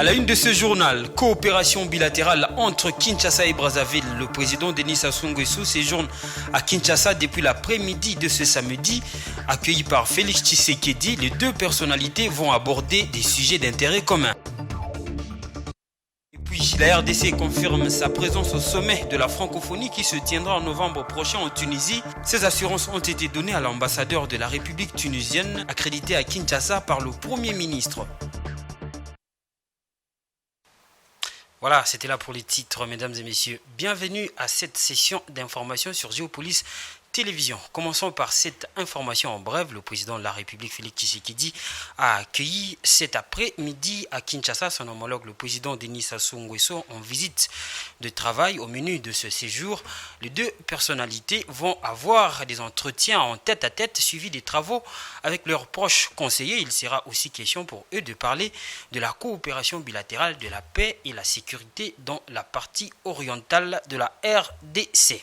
À la une de ce journal, coopération bilatérale entre Kinshasa et Brazzaville. Le président Denis Sassou Nguesso séjourne à Kinshasa depuis l'après-midi de ce samedi. Accueilli par Félix Tshisekedi, les deux personnalités vont aborder des sujets d'intérêt commun. Et puis, la RDC confirme sa présence au sommet de la francophonie qui se tiendra en novembre prochain en Tunisie. Ces assurances ont été données à l'ambassadeur de la République tunisienne, accrédité à Kinshasa par le Premier ministre. Voilà, c'était là pour les titres, mesdames et messieurs. Bienvenue à cette session d'information sur Géopolis Télévision. Commençons par cette information en bref. Le président de la République, Félix Tshisekedi, a accueilli cet après-midi à Kinshasa son homologue, le président Denis Sassou Nguesso, en visite de travail. Au menu de ce séjour, les deux personnalités vont avoir des entretiens en tête-à-tête suivis des travaux avec leurs proches conseillers. Il sera aussi question pour eux de parler de la coopération bilatérale, de la paix et la sécurité dans la partie orientale de la RDC.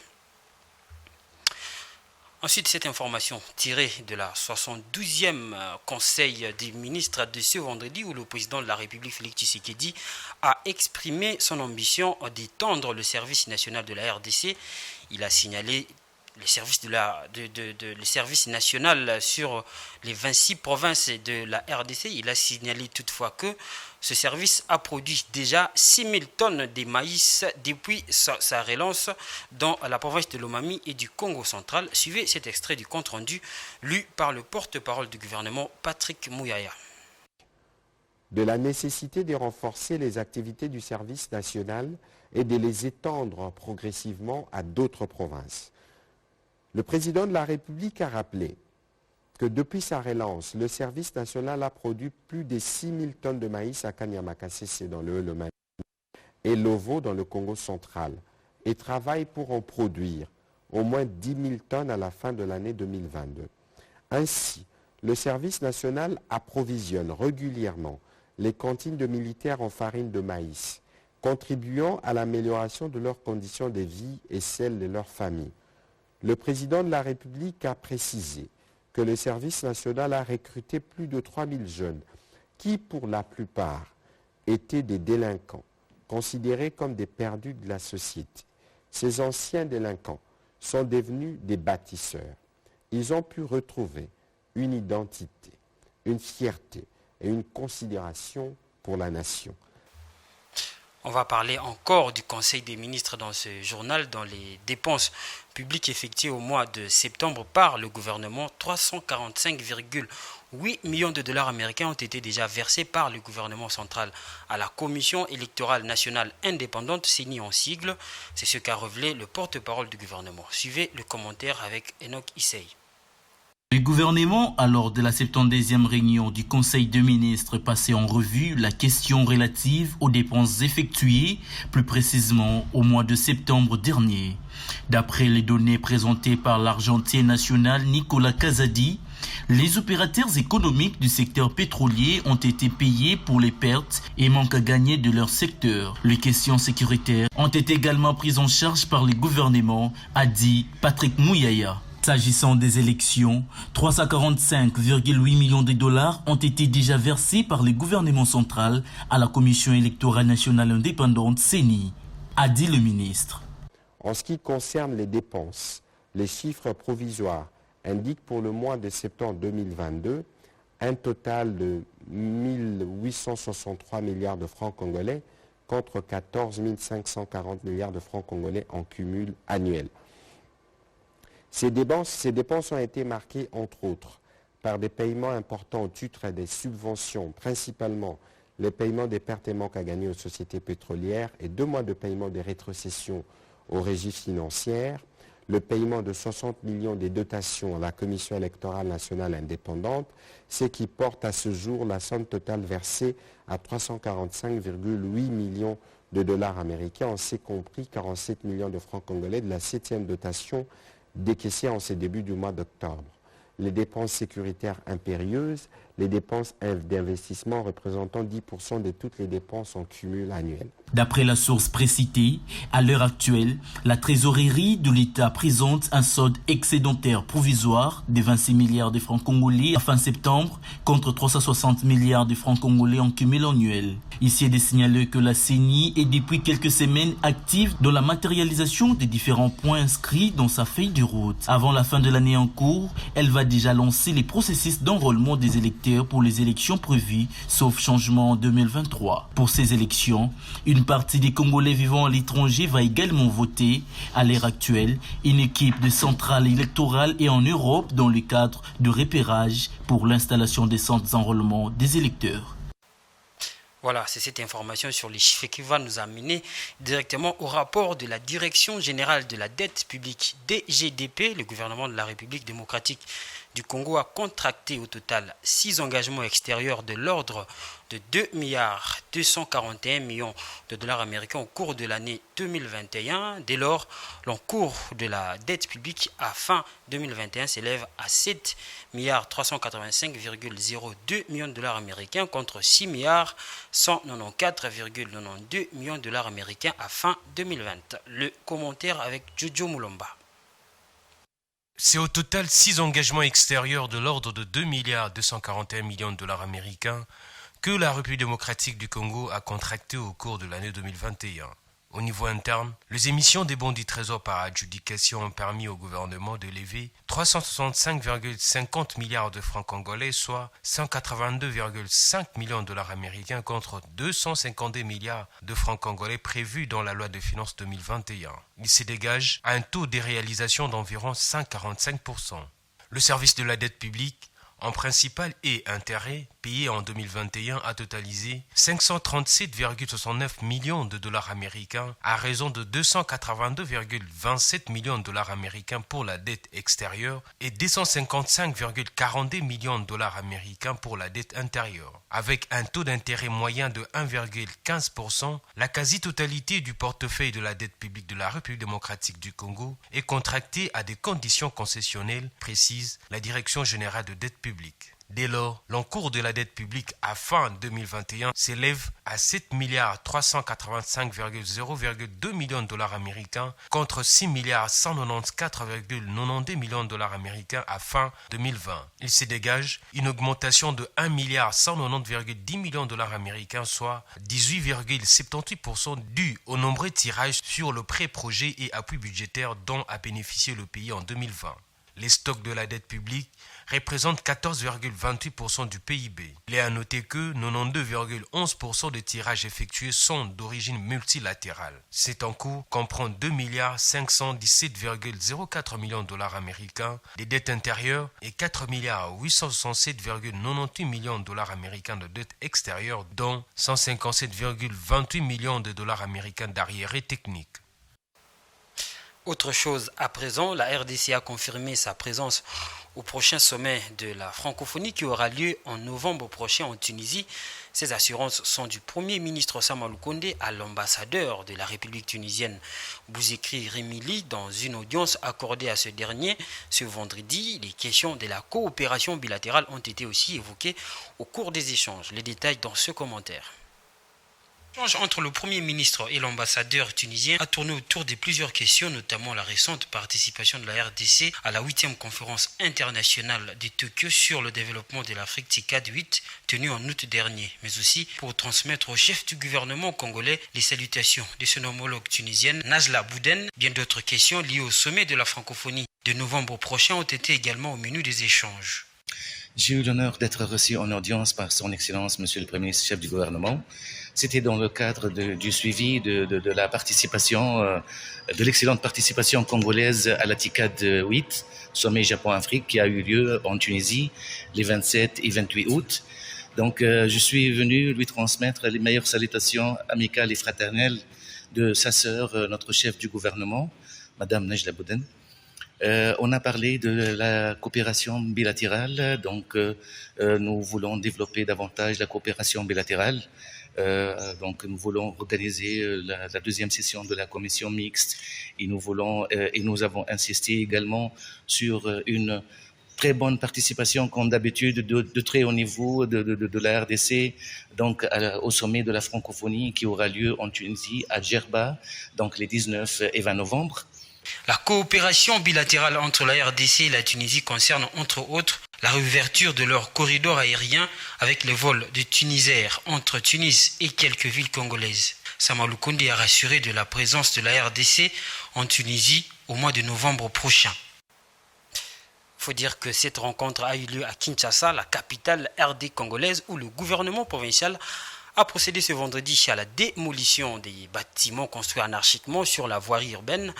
Ensuite, cette information tirée de la 72e Conseil des ministres de ce vendredi où le président de la République, Félix Tshisekedi, a exprimé son ambition d'étendre le service national de la RDC. Il a signalé le service national sur les 26 provinces de la RDC. Il a signalé toutefois que ce service a produit déjà 6000 tonnes de maïs depuis sa relance dans la province de Lomami et du Congo central. Suivez cet extrait du compte-rendu lu par le porte-parole du gouvernement, Patrick Mouyaya. De la nécessité de renforcer les activités du service national et de les étendre progressivement à d'autres provinces. Le président de la République a rappelé que depuis sa relance, le service national a produit plus de 6000 tonnes de maïs à Kanyamakasese dans le Lomami et Lovo dans le Congo central et travaille pour en produire au moins 10 000 tonnes à la fin de l'année 2022. Ainsi, le service national approvisionne régulièrement les cantines de militaires en farine de maïs, contribuant à l'amélioration de leurs conditions de vie et celles de leurs familles. Le président de la République a précisé que le service national a recruté plus de 3000 jeunes qui, pour la plupart, étaient des délinquants, considérés comme des perdus de la société. Ces anciens délinquants sont devenus des bâtisseurs. Ils ont pu retrouver une identité, une fierté et une considération pour la nation. On va parler encore du Conseil des ministres dans ce journal. Dans les dépenses publiques effectuées au mois de septembre par le gouvernement, 345,8 millions de dollars américains ont été déjà versés par le gouvernement central à la Commission électorale nationale indépendante, CENI en sigle. C'est ce qu'a révélé le porte-parole du gouvernement. Suivez le commentaire avec Enoch Issei. Le gouvernement, lors de la 72e réunion du Conseil des ministres, passait en revue la question relative aux dépenses effectuées, plus précisément au mois de septembre dernier. D'après les données présentées par l'argentier national Nicolas Kazadi, les opérateurs économiques du secteur pétrolier ont été payés pour les pertes et manques à gagner de leur secteur. Les questions sécuritaires ont été également prises en charge par le gouvernement, a dit Patrick Mouyaya. S'agissant des élections, 345,8 millions de dollars ont été déjà versés par le gouvernement central à la Commission électorale nationale indépendante CENI, a dit le ministre. En ce qui concerne les dépenses, les chiffres provisoires indiquent pour le mois de septembre 2022 un total de 1863 milliards de francs congolais contre 14 540 milliards de francs congolais en cumul annuel. Ces dépenses ont été marquées, entre autres, par des paiements importants au titre des subventions, principalement les paiements des pertes et manques à gagner aux sociétés pétrolières et 2 mois de paiement des rétrocessions aux régies financières, le paiement de 60 millions des dotations à la Commission électorale nationale indépendante, ce qui porte à ce jour la somme totale versée à 345,8 millions de dollars américains, en s'est compris 47 millions de francs congolais de la 7e dotation décaissées en ces débuts du mois d'octobre. Les dépenses sécuritaires impérieuses, les dépenses d'investissement représentant 10% de toutes les dépenses en cumul annuel. D'après la source précitée, à l'heure actuelle, la trésorerie de l'État présente un solde excédentaire provisoire de 26 milliards de francs congolais à fin septembre contre 360 milliards de francs congolais en cumul annuel. Ici est de signaler que la CENI est depuis quelques semaines active dans la matérialisation des différents points inscrits dans sa feuille de route. Avant la fin de l'année en cours, elle va déjà lancer les processus d'enrôlement des électeurs pour les élections prévues, sauf changement en 2023. Pour ces élections, une partie des Congolais vivant à l'étranger va également voter. À l'heure actuelle, une équipe de centrales électorales est en Europe dans le cadre de repérage pour l'installation des centres d'enrôlement des électeurs. Voilà, c'est cette information sur les chiffres qui va nous amener directement au rapport de la Direction générale de la dette publique DGDP. Le gouvernement de la République démocratique du Congo a contracté au total 6 engagements extérieurs de l'ordre de 2,241 milliards de dollars américains au cours de l'année 2021. Dès lors, l'encours de la dette publique à fin 2021 s'élève à 7,385,02 millions de dollars américains contre 6,194,92 millions de dollars américains à fin 2020. Le commentaire avec Jojo Moulomba. C'est au total 6 engagements extérieurs de l'ordre de 2,241 millions de dollars américains que la République démocratique du Congo a contracté au cours de l'année 2021. Au niveau interne, les émissions des bons du Trésor par adjudication ont permis au gouvernement de lever 365,50 milliards de francs congolais, soit 182,5 millions de dollars américains contre 252 milliards de francs congolais prévus dans la loi de finances 2021. Il se dégage à un taux de réalisation d'environ 145%. Le service de la dette publique, en principal et intérêt, payé en 2021 a totalisé 537,69 millions de dollars américains à raison de 282,27 millions de dollars américains pour la dette extérieure et 255,42 millions de dollars américains pour la dette intérieure. Avec un taux d'intérêt moyen de 1,15%, la quasi-totalité du portefeuille de la dette publique de la République démocratique du Congo est contractée à des conditions concessionnelles, précise la Direction générale de dette publique. Dès lors, l'encours de la dette publique à fin 2021 s'élève à 7,385,0,2 millions de dollars américains contre 6,194,92 millions de dollars américains à fin 2020. Il se dégage une augmentation de 1,190,10 millions de dollars américains, soit 18,78% due aux nombreux tirages sur le pré-projet et appui budgétaire dont a bénéficié le pays en 2020. Les stocks de la dette publique représentent 14,28% du PIB. Il est à noter que 92,11% des tirages effectués sont d'origine multilatérale. Cet encours comprend 2,517,04 millions de dollars américains de dettes intérieures et 4,867,98 millions de dollars américains de dettes extérieures, dont 157,28 millions de dollars américains d'arriérés techniques. Autre chose à présent, la RDC a confirmé sa présence au prochain sommet de la francophonie qui aura lieu en novembre prochain en Tunisie. Ces assurances sont du Premier ministre Samalou Kondé à l'ambassadeur de la République tunisienne Bouzekri Remili dans une audience accordée à ce dernier ce vendredi. Les questions de la coopération bilatérale ont été aussi évoquées au cours des échanges. Les détails dans ce commentaire. L'échange entre le Premier ministre et l'ambassadeur tunisien a tourné autour de plusieurs questions, notamment la récente participation de la RDC à la 8e conférence internationale de Tokyo sur le développement de l'Afrique TICAD 8 tenue en août dernier, mais aussi pour transmettre au chef du gouvernement congolais les salutations de son homologue tunisienne Najla Bouden. Bien d'autres questions liées au sommet de la francophonie de novembre prochain ont été également au menu des échanges. J'ai eu l'honneur d'être reçu en audience par son Excellence, Monsieur le Premier ministre, chef du gouvernement. C'était dans le cadre du suivi de la participation, de l'excellente participation congolaise à la TICAD 8, sommet Japon-Afrique, qui a eu lieu en Tunisie les 27 et 28 août. Donc, je suis venu lui transmettre les meilleures salutations amicales et fraternelles de sa sœur, notre chef du gouvernement, Madame Najla Bouden. On a parlé de la coopération bilatérale, donc nous voulons développer davantage la coopération bilatérale. Donc nous voulons organiser la deuxième session de la commission mixte et nous avons insisté également sur une très bonne participation comme d'habitude de très haut niveau de la RDC, donc au sommet de la francophonie qui aura lieu en Tunisie, à Djerba, donc les 19 et 20 novembre. La coopération bilatérale entre la RDC et la Tunisie concerne entre autres la réouverture de leur corridor aérien avec les vols de Tunisair entre Tunis et quelques villes congolaises. Samalou Koundé a rassuré de la présence de la RDC en Tunisie au mois de novembre prochain. Il faut dire que cette rencontre a eu lieu à Kinshasa, la capitale RD congolaise, où le gouvernement provincial a procédé ce vendredi à la démolition des bâtiments construits anarchiquement sur la voirie urbaine.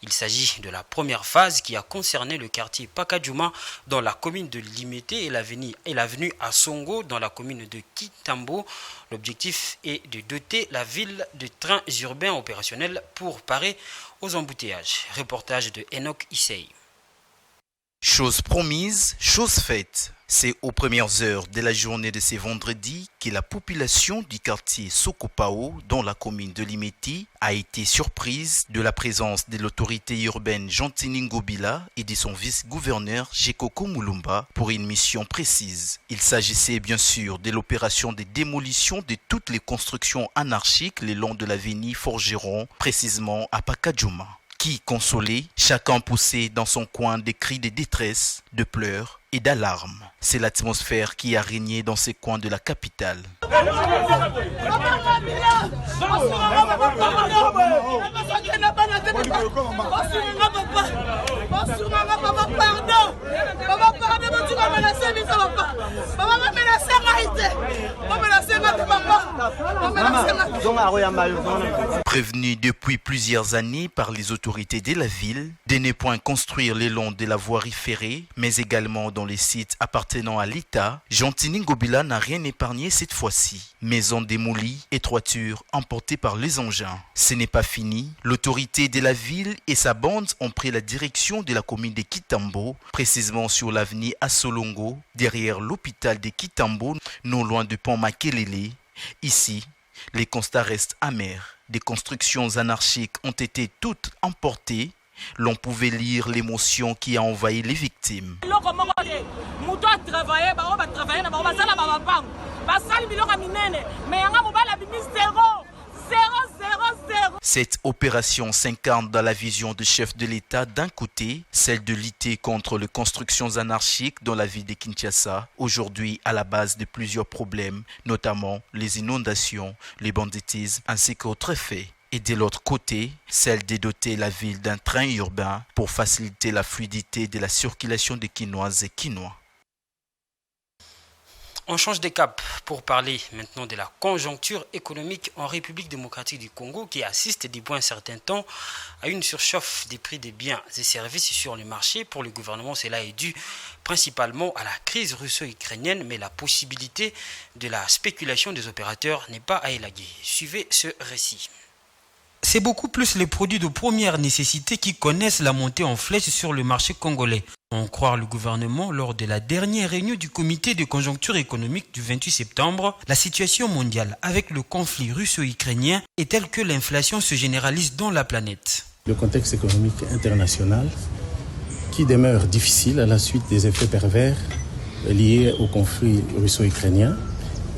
Il s'agit de la première phase qui a concerné le quartier Pakadjouma dans la commune de Limete et l'avenue Assongo dans la commune de Kitambo. L'objectif est de doter la ville de trains urbains opérationnels pour parer aux embouteillages. Reportage de Enoch Issei. Chose promise, chose faite. C'est aux premières heures de la journée de ce vendredi que la population du quartier Sokopao, dans la commune de Limete, a été surprise de la présence de l'autorité urbaine Jantini Ngobila et de son vice-gouverneur Jekoko Mulumba pour une mission précise. Il s'agissait bien sûr de l'opération de démolition de toutes les constructions anarchiques le long de l'avenue Forgeron, précisément à Pakadjouma. Qui, consolé, chacun poussait dans son coin des cris de détresse, de pleurs et d'alarmes. C'est l'atmosphère qui a régné dans ces coins de la capitale. Prévenu depuis plusieurs années par les autorités de la ville de ne point construire le long de la voirie ferrée, mais également dans les sites appartenant à l'État, Jantini Ngobila n'a rien épargné cette fois-ci. Maisons démolies et toitures emportées par les engins. Ce n'est pas fini. L'autorité de la ville et sa bande ont pris la direction de la commune de Kitambo, précisément sur l'avenue Assolongo, derrière l'hôpital de Kitambo, non loin du pont Makelele. Ici, les constats restent amers. Des constructions anarchiques ont été toutes emportées. L'on pouvait lire l'émotion qui a envahi les victimes. Cette opération s'incarne dans la vision du chef de l'État d'un côté, celle de lutter contre les constructions anarchiques dans la ville de Kinshasa, aujourd'hui à la base de plusieurs problèmes, notamment les inondations, les banditismes ainsi qu'autres faits. Et de l'autre côté, celle de doter la ville d'un train urbain pour faciliter la fluidité de la circulation des Kinoises et Kinois. On change de cap pour parler maintenant de la conjoncture économique en République démocratique du Congo qui assiste depuis un certain temps à une surchauffe des prix des biens et services sur le marché. Pour le gouvernement, cela est dû principalement à la crise russo-ukrainienne, mais la possibilité de la spéculation des opérateurs n'est pas à élaguer. Suivez ce récit. C'est beaucoup plus les produits de première nécessité qui connaissent la montée en flèche sur le marché congolais. En croire le gouvernement, lors de la dernière réunion du comité de conjoncture économique du 28 septembre, la situation mondiale avec le conflit russo-ukrainien est telle que l'inflation se généralise dans la planète. Le contexte économique international qui demeure difficile à la suite des effets pervers liés au conflit russo-ukrainien.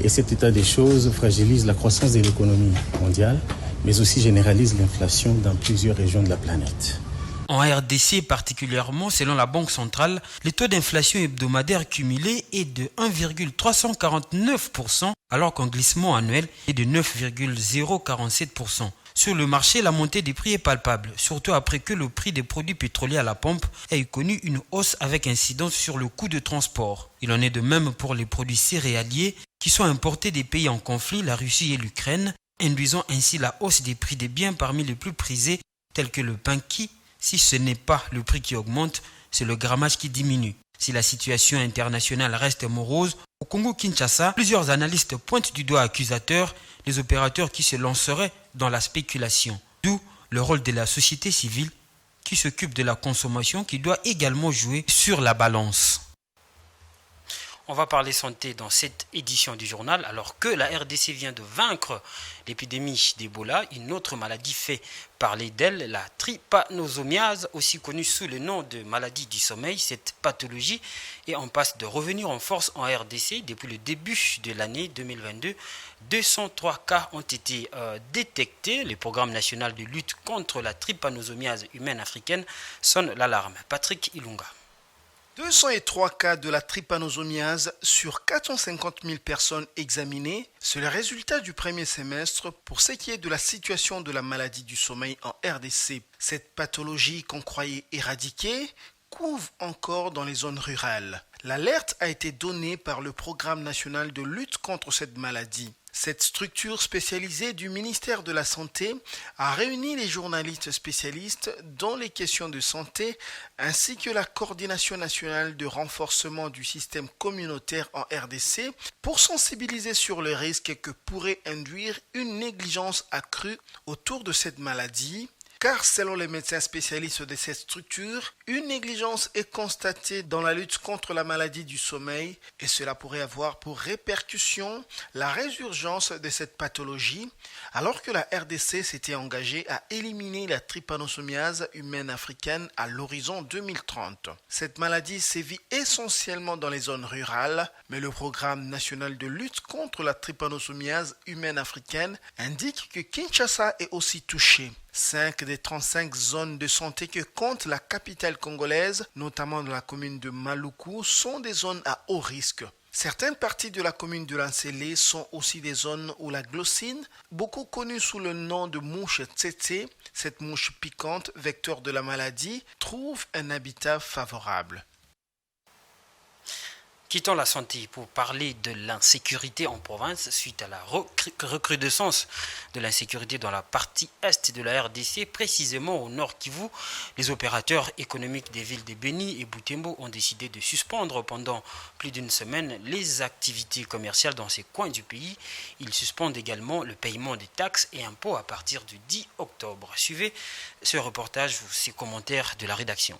Et cet état des choses fragilise la croissance de l'économie mondiale, mais aussi généralise l'inflation dans plusieurs régions de la planète. En RDC particulièrement, selon la Banque centrale, le taux d'inflation hebdomadaire cumulé est de 1,349%, alors qu'un glissement annuel est de 9,047%. Sur le marché, la montée des prix est palpable, surtout après que le prix des produits pétroliers à la pompe ait connu une hausse avec incidence sur le coût de transport. Il en est de même pour les produits céréaliers qui sont importés des pays en conflit, la Russie et l'Ukraine, induisant ainsi la hausse des prix des biens parmi les plus prisés, tels que le pain qui, si ce n'est pas le prix qui augmente, c'est le grammage qui diminue. Si la situation internationale reste morose, au Congo-Kinshasa, plusieurs analystes pointent du doigt accusateur les opérateurs qui se lanceraient dans la spéculation. D'où le rôle de la société civile qui s'occupe de la consommation qui doit également jouer sur la balance. On va parler santé dans cette édition du journal. Alors que la RDC vient de vaincre l'épidémie d'Ebola, une autre maladie fait parler d'elle, la trypanosomiase, aussi connue sous le nom de maladie du sommeil. Cette pathologie est en passe de revenir en force en RDC. Depuis le début de l'année 2022, 203 cas ont été détectés. Le programme national de lutte contre la trypanosomiase humaine africaine sonne l'alarme. Patrick Ilunga. 203 cas de la trypanosomiase sur 450 000 personnes examinées, c'est le résultat du premier semestre pour ce qui est de la situation de la maladie du sommeil en RDC. Cette pathologie qu'on croyait éradiquée couvre encore dans les zones rurales. L'alerte a été donnée par le programme national de lutte contre cette maladie. Cette structure spécialisée du ministère de la Santé a réuni les journalistes spécialistes dans les questions de santé ainsi que la coordination nationale de renforcement du système communautaire en RDC pour sensibiliser sur le risque que pourrait induire une négligence accrue autour de cette maladie. Car selon les médecins spécialistes de cette structure, une négligence est constatée dans la lutte contre la maladie du sommeil et cela pourrait avoir pour répercussion la résurgence de cette pathologie alors que la RDC s'était engagée à éliminer la trypanosomiase humaine africaine à l'horizon 2030. Cette maladie sévit essentiellement dans les zones rurales, mais le programme national de lutte contre la trypanosomiase humaine africaine indique que Kinshasa est aussi touché. 5 des 35 zones de santé que compte la capitale congolaise, notamment dans la commune de Maluku, sont des zones à haut risque. Certaines parties de la commune de Lancélé sont aussi des zones où la glossine, beaucoup connue sous le nom de mouche tsetse, cette mouche piquante, vecteur de la maladie, trouve un habitat favorable. Quittons la santé pour parler de l'insécurité en province suite à la recrudescence de l'insécurité dans la partie est de la RDC, précisément au nord Kivu. Les opérateurs économiques des villes de Beni et Butembo ont décidé de suspendre pendant plus d'une semaine les activités commerciales dans ces coins du pays. Ils suspendent également le paiement des taxes et impôts à partir du 10 octobre. Suivez ce reportage ou ces commentaires de la rédaction.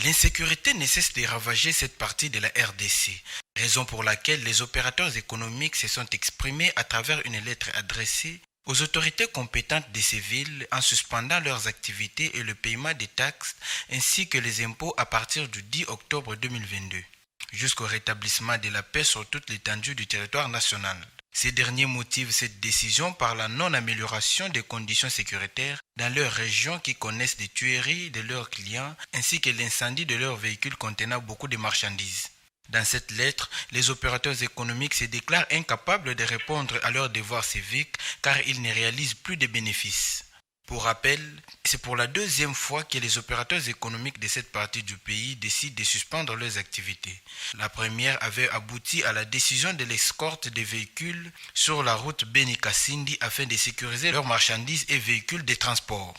L'insécurité ne cesse de ravager cette partie de la RDC, raison pour laquelle les opérateurs économiques se sont exprimés à travers une lettre adressée aux autorités compétentes de ces villes en suspendant leurs activités et le paiement des taxes ainsi que les impôts à partir du 10 octobre 2022, jusqu'au rétablissement de la paix sur toute l'étendue du territoire national. Ces derniers motivent cette décision par la non-amélioration des conditions sécuritaires dans leurs régions qui connaissent des tueries de leurs clients ainsi que l'incendie de leurs véhicules contenant beaucoup de marchandises. Dans cette lettre, les opérateurs économiques se déclarent incapables de répondre à leurs devoirs civiques car ils ne réalisent plus de bénéfices. Pour rappel, c'est pour la deuxième fois que les opérateurs économiques de cette partie du pays décident de suspendre leurs activités. La première avait abouti à la décision de l'escorte des véhicules sur la route Beni-Kasindi afin de sécuriser leurs marchandises et véhicules de transport.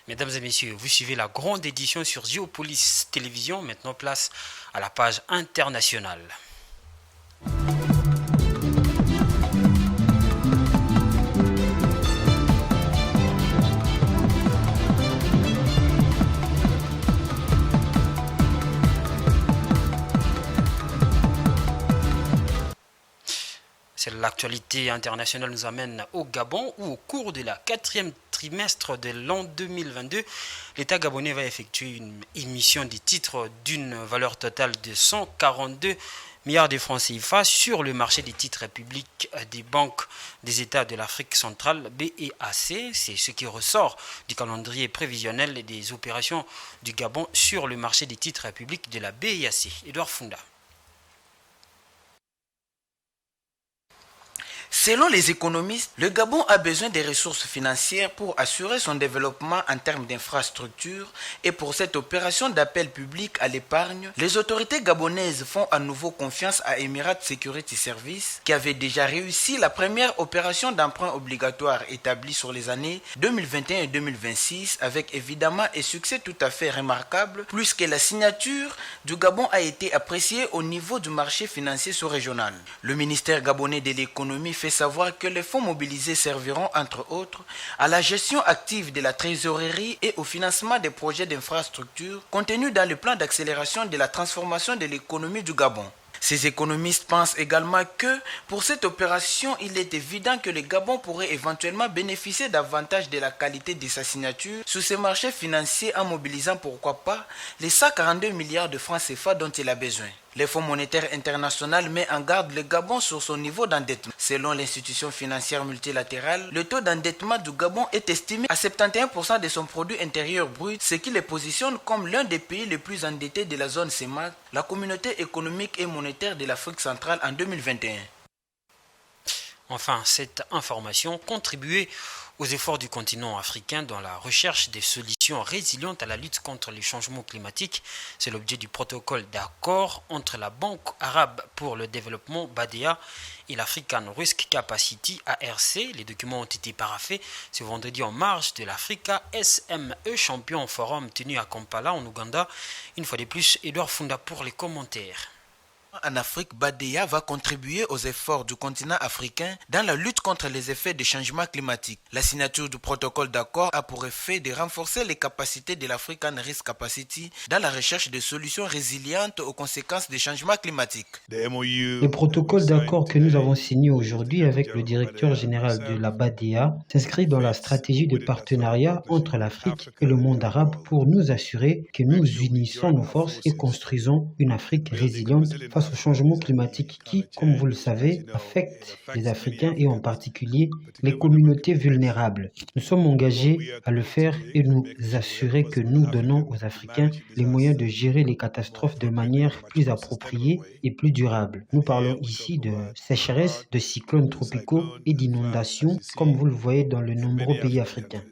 Mesdames et messieurs, vous suivez la grande édition sur Géopolis Télévision. Maintenant, place à la page internationale. L'actualité internationale nous amène au Gabon où au cours de la 4e trimestre de l'an 2022, l'État gabonais va effectuer une émission des titres d'une valeur totale de 142 milliards de francs CFA sur le marché des titres publics des banques des États de l'Afrique centrale BEAC. C'est ce qui ressort du calendrier prévisionnel des opérations du Gabon sur le marché des titres publics de la BEAC. Edouard Funda. Selon les économistes, le Gabon a besoin des ressources financières pour assurer son développement en termes d'infrastructures et pour cette opération d'appel public à l'épargne, les autorités gabonaises font à nouveau confiance à Emirates Security Service qui avait déjà réussi la première opération d'emprunt obligatoire établie sur les années 2021 et 2026 avec évidemment un succès tout à fait remarquable puisque la signature du Gabon a été appréciée au niveau du marché financier sous-régional. Le ministère gabonais de l'économie fait savoir que les fonds mobilisés serviront entre autres à la gestion active de la trésorerie et au financement des projets d'infrastructure contenus dans le plan d'accélération de la transformation de l'économie du Gabon. Ces économistes pensent également que pour cette opération, il est évident que le Gabon pourrait éventuellement bénéficier davantage de la qualité de sa signature sur ces marchés financiers en mobilisant pourquoi pas les 142 milliards de francs CFA dont il a besoin. Le Fonds monétaire international met en garde le Gabon sur son niveau d'endettement. Selon l'institution financière multilatérale, le taux d'endettement du Gabon est estimé à 71% de son produit intérieur brut, ce qui le positionne comme l'un des pays les plus endettés de la zone CEMAC, la communauté économique et monétaire de l'Afrique centrale en 2021. Enfin, cette information contribuait aux efforts du continent africain dans la recherche des solutions résilientes à la lutte contre les changements climatiques. C'est l'objet du protocole d'accord entre la Banque arabe pour le développement BADEA et l'African Risk Capacity ARC. Les documents ont été paraphés ce vendredi en marge de l'Africa SME Champion Forum tenu à Kampala en Ouganda. Une fois de plus, Edouard Funda pour les commentaires. En Afrique, BADEA va contribuer aux efforts du continent africain dans la lutte contre les effets des changements climatiques. La signature du protocole d'accord a pour effet de renforcer les capacités de l'African Risk Capacity dans la recherche de solutions résilientes aux conséquences des changements climatiques. Le protocole d'accord que nous avons signé aujourd'hui avec le directeur général de la BADEA s'inscrit dans la stratégie de partenariat entre l'Afrique et le monde arabe pour nous assurer que nous unissons nos forces et construisons une Afrique résiliente face au changement climatique qui, comme vous le savez, affecte les Africains et en particulier les communautés vulnérables. Nous sommes engagés à le faire et nous assurer que nous donnons aux Africains les moyens de gérer les catastrophes de manière plus appropriée et plus durable. Nous parlons ici de sécheresse, de cyclones tropicaux et d'inondations, comme vous le voyez dans de nombreux pays africains.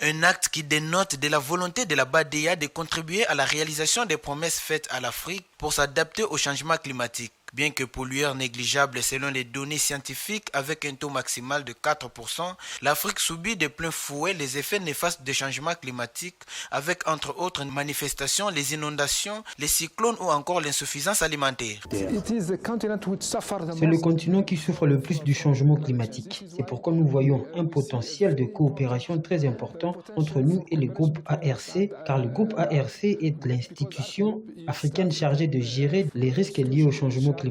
Un acte qui dénote de la volonté de la BADEA de contribuer à la réalisation des promesses faites à l'Afrique pour s'adapter au changement climatique. Bien que pollueur négligeable selon les données scientifiques avec un taux maximal de 4%, l'Afrique subit de plein fouet les effets néfastes des changements climatiques avec entre autres manifestations, les inondations, les cyclones ou encore l'insuffisance alimentaire. C'est le continent qui souffre le plus du changement climatique. C'est pourquoi nous voyons un potentiel de coopération très important entre nous et le groupe ARC, car le groupe ARC est l'institution africaine chargée de gérer les risques liés au changement climatique.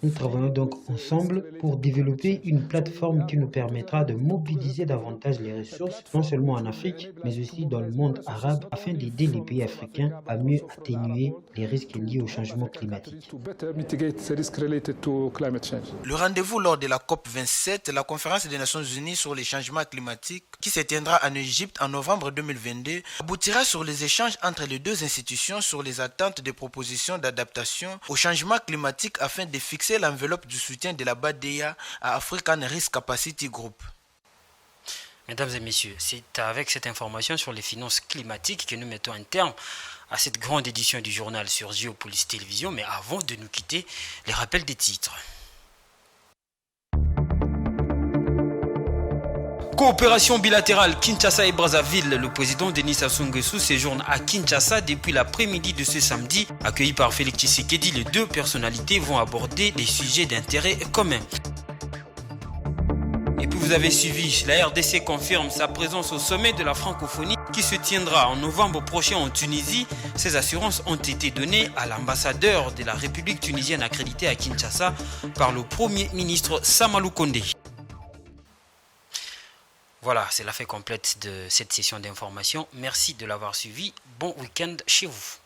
Nous travaillons donc ensemble pour développer une plateforme qui nous permettra de mobiliser davantage les ressources, non seulement en Afrique, mais aussi dans le monde arabe, afin d'aider les pays africains à mieux atténuer les risques liés au changement climatique. Le rendez-vous lors de la COP27, la conférence des Nations Unies sur les changements climatiques, qui se tiendra en Égypte en novembre 2022, aboutira sur les échanges entre les deux institutions sur les attentes des propositions d'adaptation au changement climatique afin de fixer l'enveloppe du soutien de la BADEA à African Risk Capacity Group. Mesdames et messieurs, c'est avec cette information sur les finances climatiques que nous mettons un terme à cette grande édition du journal sur Géopolice Télévision. Mais avant de nous quitter, les rappels des titres. Coopération bilatérale Kinshasa et Brazzaville. Le président Denis Sassou Nguesso séjourne à Kinshasa depuis l'après-midi de ce samedi. Accueillis par Félix Tshisekedi, les deux personnalités vont aborder des sujets d'intérêt commun. Et puis vous avez suivi, la RDC confirme sa présence au sommet de la francophonie qui se tiendra en novembre prochain en Tunisie. Ces assurances ont été données à l'ambassadeur de la République tunisienne accrédité à Kinshasa par le Premier ministre Samalou Kondé. Voilà, c'est la fin complète de cette session d'information. Merci de l'avoir suivi. Bon week-end chez vous.